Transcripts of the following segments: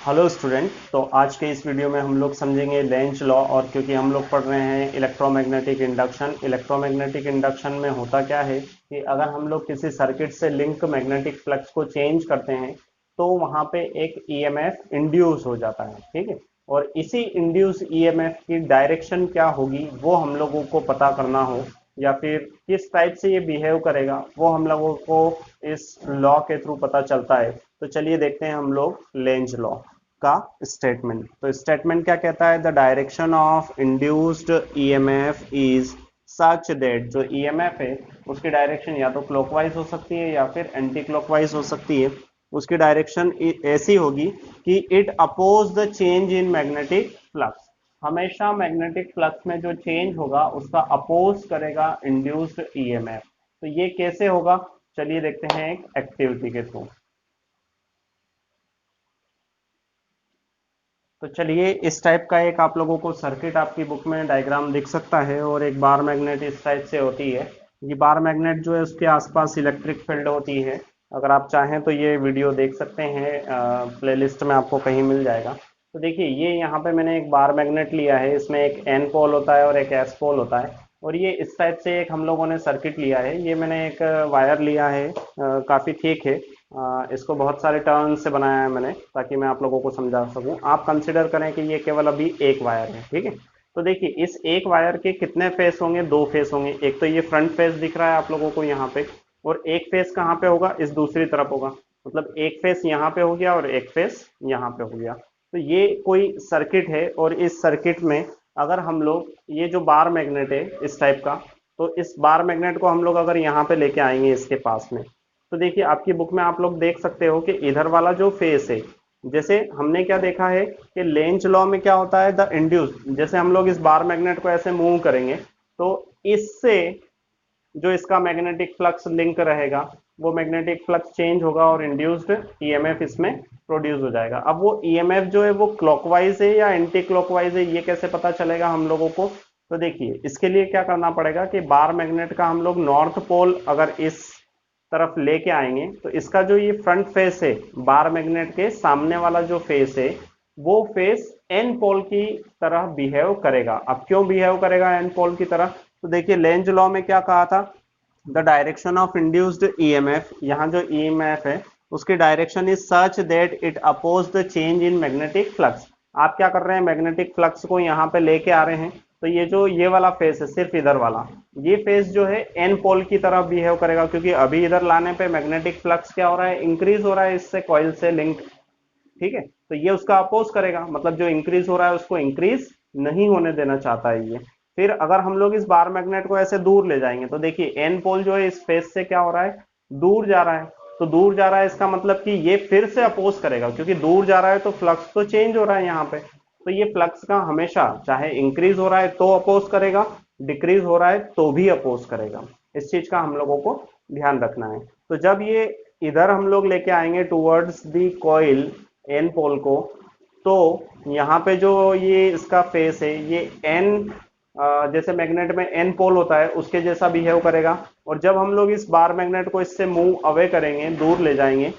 Hello student. तो आज के इस वीडियो में हम लोग समझेंगे लेंज लॉ। और क्योंकि हम लोग पढ़ रहे हैं इलेक्ट्रोमैग्नेटिक इंडक्शन, इलेक्ट्रोमैग्नेटिक इंडक्शन में होता क्या है कि अगर हम लोग किसी सर्किट से लिंक मैग्नेटिक फ्लक्स को चेंज करते हैं तो वहाँ पे एक ईएमएफ इंड्यूस हो जाता है। ठीक है। और इसी इंड्यूस ईएमएफ की डायरेक्शन क्या होगी वो हम लोगों को पता करना हो, या फिर किस टाइप से ये बिहेव करेगा वो हम लोगों को इस लॉ के थ्रू पता चलता है। तो चलिए देखते हैं हम लोग लेंज लॉ का स्टेटमेंट। तो स्टेटमेंट क्या कहता है? The direction of induced EMF is such that, जो ईएमएफ है उसकी डायरेक्शन या तो क्लॉकवाइज हो सकती है या फिर एंटी क्लॉकवाइज हो सकती है। उसकी डायरेक्शन ऐसी होगी कि it oppose the change in magnetic flux. हमेशा मैग्नेटिक फ्लक्स में जो चेंज होगा उसका अपोज करेगा इंड्यूस्ड ईएमएफ। तो ये कैसे होगा? चलिए देखते हैं एक एक्टिविटी के थ्रू। तो चलिए इस टाइप का एक आप लोगों को सर्किट आपकी बुक में डायग्राम दिख सकता है, और एक बार मैग्नेट इस टाइप से होती है। ये बार मैग्नेट जो है उसके आसपास इलेक्ट्रिक फील्ड होती है। अगर आप चाहें तो ये वीडियो देख सकते हैं, प्लेलिस्ट में आपको कहीं मिल जाएगा। तो देखिए ये यहाँ पे मैंने एक बार मैग्नेट लिया है, इसमें एक एन पोल होता है और एक एस पोल होता है। और ये इस टाइप से एक हम लोगों ने सर्किट लिया है। ये मैंने एक वायर लिया है, काफ़ी थिक है। इसको बहुत सारे टर्न से बनाया है मैंने ताकि मैं आप लोगों को समझा सकूं। आप कंसिडर करें कि ये केवल अभी एक वायर है। ठीक है। तो देखिए इस एक वायर के कितने फेस होंगे? दो फेस होंगे। एक तो ये फ्रंट फेस दिख रहा है आप लोगों को यहाँ पे, और एक फेस कहाँ पे होगा? इस दूसरी तरफ होगा। मतलब एक फेस यहाँ पे हो गया और एक फेस यहाँ पे हो गया। तो ये कोई सर्किट है, और इस सर्किट में अगर हम लोग ये जो बार मैग्नेट है इस टाइप का, तो इस बार मैग्नेट को हम लोग अगर यहाँ पे लेके आएंगे इसके पास में, तो देखिए आपकी बुक में आप लोग देख सकते हो कि इधर वाला जो फेस है, जैसे हमने क्या देखा है कि लेंज लॉ में क्या होता है, द इंड्यूस, जैसे हम लोग इस बार मैग्नेट को ऐसे मूव करेंगे तो इससे जो इसका मैग्नेटिक फ्लक्स लिंक रहेगा वो मैग्नेटिक फ्लक्स चेंज होगा और इंड्यूस्ड ईएमएफ इसमें प्रोड्यूस हो जाएगा। अब वो ईएमएफ जो है वो क्लॉकवाइज है या एंटी क्लॉकवाइज है, ये कैसे पता चलेगा हम लोगों को? तो देखिए इसके लिए क्या करना पड़ेगा कि बार मैग्नेट का हम लोग नॉर्थ पोल अगर इस तरफ लेके आएंगे तो इसका जो ये फ्रंट फेस है, बार मैग्नेट के सामने वाला जो फेस है, वो फेस एन पोल की तरह बिहेव करेगा। अब क्यों बिहेव करेगा एन पोल की तरह? तो देखिए लेंज लॉ में क्या कहा था, the direction of induced EMF, यहाँ जो ईएमएफ है उसकी direction is such that it oppose the change in magnetic flux. आप क्या कर रहे हैं? मैग्नेटिक फ्लक्स को यहाँ पे लेके आ रहे हैं। तो ये जो ये वाला फेस है, सिर्फ इधर वाला, ये फेस जो है एन पोल की तरह बिहेव करेगा, क्योंकि अभी इधर लाने पे मैग्नेटिक फ्लक्स क्या हो रहा है? इंक्रीज हो रहा है इससे कॉइल से लिंक। ठीक है। तो ये उसका अपोज करेगा, मतलब जो इंक्रीज हो रहा है उसको इंक्रीज नहीं होने देना चाहता है ये। फिर अगर हम लोग इस बार मैग्नेट को ऐसे दूर ले जाएंगे तो देखिए एन पोल जो है इस फेस से क्या हो रहा है? दूर जा रहा है। तो दूर जा रहा है इसका मतलब कि ये फिर से अपोज करेगा, क्योंकि दूर जा रहा है तो फ्लक्स तो चेंज हो रहा है यहाँ पे। तो ये फ्लक्स का हमेशा चाहे इंक्रीज हो रहा है तो अपोज करेगा, डिक्रीज हो रहा है तो भी अपोज करेगा। इस चीज का हम लोगों को ध्यान रखना है। तो जब ये इधर हम लोग लेके आएंगे towards the coil, N pole को, तो यहाँ पे जो ये इसका फेस है ये एन, जैसे मैग्नेट में एन पोल होता है उसके जैसा बिहेव करेगा। और जब हम लोग इस बार मैग्नेट को इससे मूव अवे करेंगे, दूर ले जाएंगे,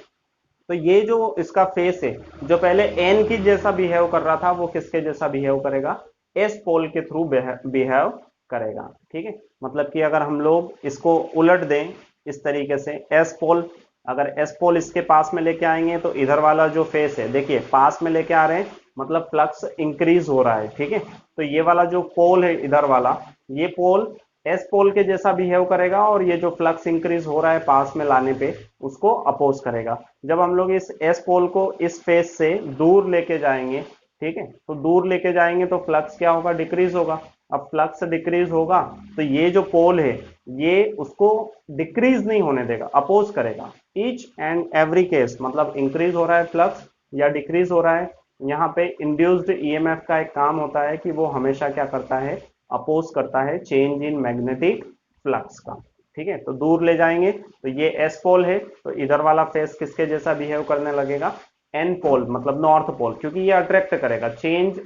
तो ये जो इसका फेस है जो पहले एन की जैसा बिहेव कर रहा था वो किसके जैसा बिहेव करेगा? एस पोल के थ्रू बिहेव करेगा। ठीक है। मतलब कि अगर हम लोग इसको उलट दें इस तरीके से, एस पोल, अगर एस पोल इसके पास में लेके आएंगे तो इधर वाला जो फेस है देखिए पास में लेके आ रहे हैं, मतलब फ्लक्स इंक्रीज हो रहा है। ठीक है। तो ये वाला जो पोल है इधर वाला, ये पोल एस पोल के जैसा बिहेव करेगा, और ये जो फ्लक्स इंक्रीज हो रहा है पास में लाने पे उसको अपोज करेगा। जब हम लोग इस एस पोल को इस फेस से दूर लेके जाएंगे, ठीक है, तो दूर लेके जाएंगे तो फ्लक्स क्या होगा? डिक्रीज होगा। अब फ्लक्स डिक्रीज होगा तो ये जो पोल है ये उसको डिक्रीज नहीं होने देगा, अपोज करेगा। ईच एंड एवरी केस, मतलब इंक्रीज हो रहा है फ्लक्स या डिक्रीज हो रहा है, यहाँ पे इंड्यूस्ड ईएमएफ का एक काम होता है कि वो हमेशा क्या करता है? अपोज करता है चेंज इन मैग्नेटिक फ्लक्स का। ठीक है। तो दूर ले जाएंगे तो ये एस पोल है, तो इधर वाला फेस किसके जैसा बिहेव करने लगेगा? एन पोल, मतलब नॉर्थ पोल, क्योंकि ये अट्रैक्ट करेगा, चेंज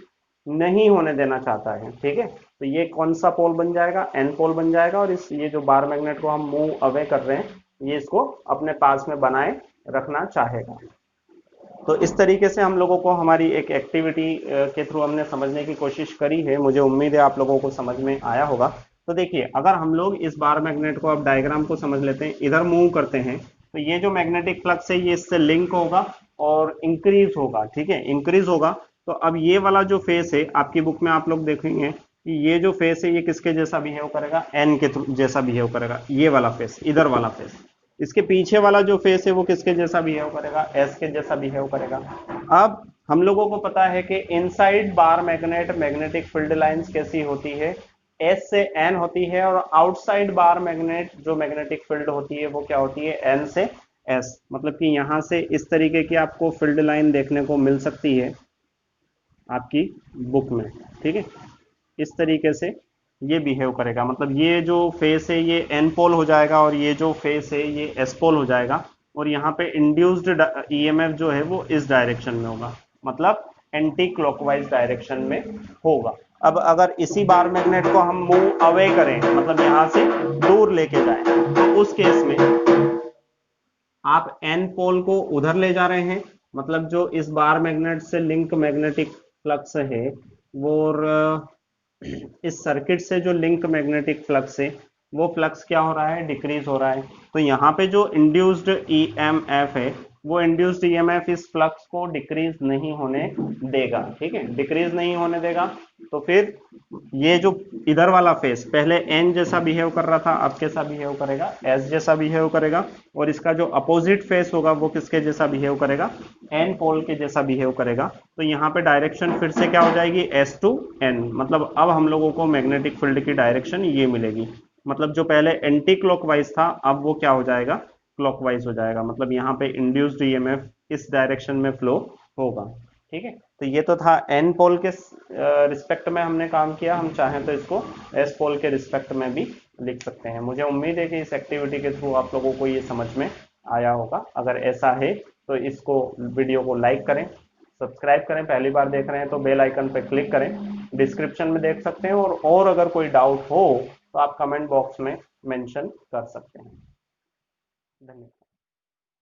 नहीं होने देना चाहता है। ठीक है। तो ये कौन सा पोल बन जाएगा? एन पोल बन जाएगा। और इस ये जो बार मैग्नेट को हम मूव अवे कर रहे हैं ये इसको अपने पास में बनाए रखना चाहेगा। तो इस तरीके से हम लोगों को हमारी एक एक्टिविटी के थ्रू हमने समझने की कोशिश करी है। मुझे उम्मीद है आप लोगों को समझ में आया होगा। तो देखिए, अगर हम लोग इस बार मैग्नेट को, अब डायग्राम को समझ लेते हैं, इधर मूव करते हैं, तो ये जो मैग्नेटिक फ्लक्स है ये इससे लिंक होगा और इंक्रीज होगा, ठीक है, इंक्रीज होगा। तो अब ये वाला जो फेस है आपकी बुक में आप लोग देखेंगे कि ये जो फेस है ये किसके जैसा बिहेव करेगा, एन के जैसा बिहेव करेगा, ये वाला फेस, इधर वाला फेस। इसके पीछे वाला जो फेस है वो किसके जैसा बिहेव करेगा, एस के जैसा बिहेव करेगा। अब हम लोगों को पता है कि inside bar magnet magnetic field lines कैसी होती है, एस से एन होती है, और आउटसाइड बार मैग्नेट जो मैग्नेटिक फील्ड होती है वो क्या होती है, एन से एस। मतलब कि यहां से इस तरीके की आपको फील्ड लाइन देखने को मिल सकती है आपकी बुक में, ठीक है। इस तरीके से ये बिहेव करेगा, मतलब ये जो फेस है ये एन पोल हो जाएगा और ये जो फेस है ये एस पोल हो जाएगा, और यहाँ पे इंड्यूस्ड ईएमएफ जो है वो इस डायरेक्शन में होगा, मतलब एंटी क्लॉकवाइज डायरेक्शन में होगा। अब अगर इसी बार मैग्नेट को हम मूव अवे करें, मतलब यहाँ से दूर लेके जाएं, तो उस केस में आप एन पोल को उधर ले जा रहे हैं, मतलब जो इस बार मैग्नेट से लिंक मैग्नेटिक फ्लक्स है वो, इस सर्किट से जो लिंक मैग्नेटिक फ्लक्स है वो फ्लक्स क्या हो रहा है, डिक्रीज हो रहा है। तो यहाँ पे जो इंड्यूस्ड ईएमएफ है वो इंड्यूस्ड ईएमएफ इस फ्लक्स को डिक्रीज नहीं होने देगा, ठीक है, डिक्रीज नहीं होने देगा। तो फिर ये जो इधर वाला फेस पहले एन जैसा बिहेव कर रहा था, अब कैसा बिहेव करेगा, एस जैसा बिहेव करेगा, और इसका जो अपोजिट फेस होगा वो किसके जैसा बिहेव करेगा, एन पोल के जैसा बिहेव करेगा। तो यहाँ पे डायरेक्शन फिर से क्या हो जाएगी, एस टू एन, मतलब अब हम लोगों को मैग्नेटिक फील्ड की डायरेक्शन ये मिलेगी। मतलब जो पहले एंटी क्लॉकवाइज था अब वो क्या हो जाएगा, क्लॉकवाइज हो जाएगा, मतलब यहाँ पे इंड्यूस्ड ईएमएफ इस डायरेक्शन में फ्लो होगा, ठीक है। तो ये तो था एन पोल के रिस्पेक्ट में हमने काम किया, हम चाहें तो इसको एस पोल के रिस्पेक्ट में भी लिख सकते हैं। मुझे उम्मीद है कि इस एक्टिविटी के थ्रू आप लोगों को ये समझ में आया होगा। अगर ऐसा है तो इसको, वीडियो को लाइक करें, सब्सक्राइब करें, पहली बार देख रहे हैं तो बेल आइकन पर क्लिक करें, डिस्क्रिप्शन में देख सकते हैं, और अगर कोई डाउट हो तो आप कमेंट बॉक्स में मेंशन कर सकते हैं। धन्यवाद।